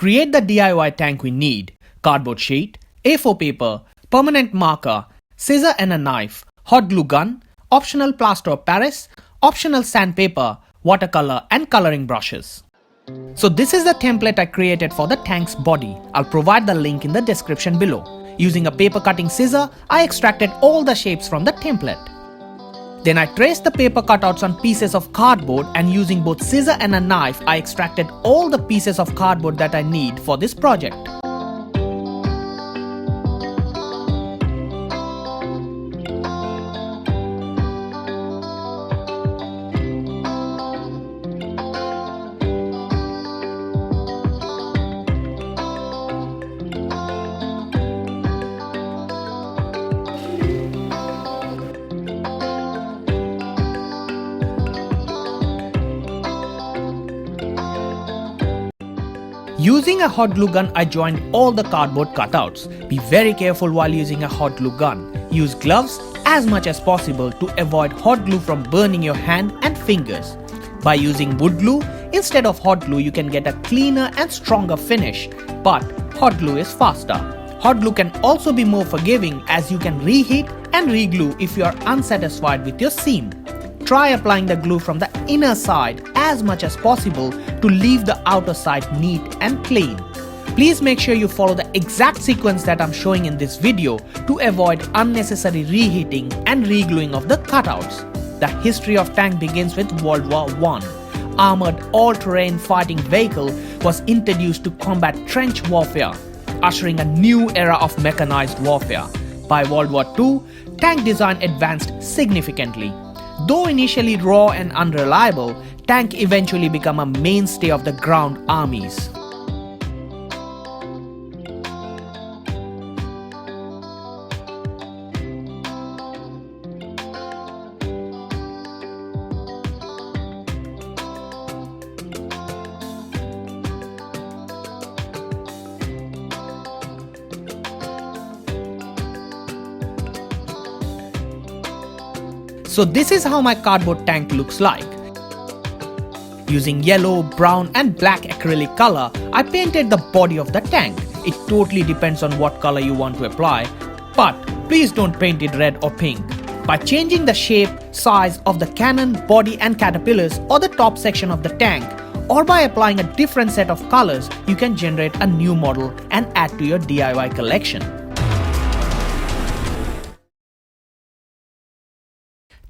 create the DIY tank we need cardboard sheet, A4 paper, permanent marker, scissor and a knife, hot glue gun, optional plaster of Paris, optional sandpaper, watercolor and coloring brushes. So this is the template I created for the tank's body. I'll provide the link in the description below. Using a paper cutting scissor, I extracted all the shapes from the template. Then I traced the paper cutouts on pieces of cardboard, and using both scissor and a knife, I extracted all the pieces of cardboard that I need for this project. Using a hot glue gun, I joined all the cardboard cutouts. Be very careful while using a hot glue gun. Use gloves as much as possible to avoid hot glue from burning your hand and fingers. By using wood glue instead of hot glue, you can get a cleaner and stronger finish, but hot glue is faster. Hot glue can also be more forgiving as you can reheat and re-glue if you are unsatisfied with your seam. Try applying the glue from the inner side as much as possible to leave the outer side neat and clean. Please make sure you follow the exact sequence that I'm showing in this video to avoid unnecessary reheating and re-gluing of the cutouts. The history of tank begins with World War I. Armored all-terrain fighting vehicle was introduced to combat trench warfare, ushering a new era of mechanized warfare. By World War II, tank design advanced significantly. Though initially raw and unreliable, tank eventually became a mainstay of the ground armies. So this is how my cardboard tank looks like. Using yellow, brown and black acrylic color, I painted the body of the tank. It totally depends on what color you want to apply, but please don't paint it red or pink. By changing the shape, size of the cannon, body and caterpillars or the top section of the tank, or by applying a different set of colors, you can generate a new model and add to your DIY collection.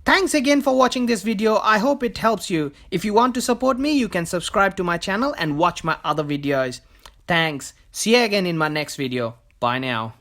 Thanks again for watching this video. I hope it helps you. If you want to support me, you can subscribe to my channel and watch my other videos. Thanks. See you again in my next video. Bye now.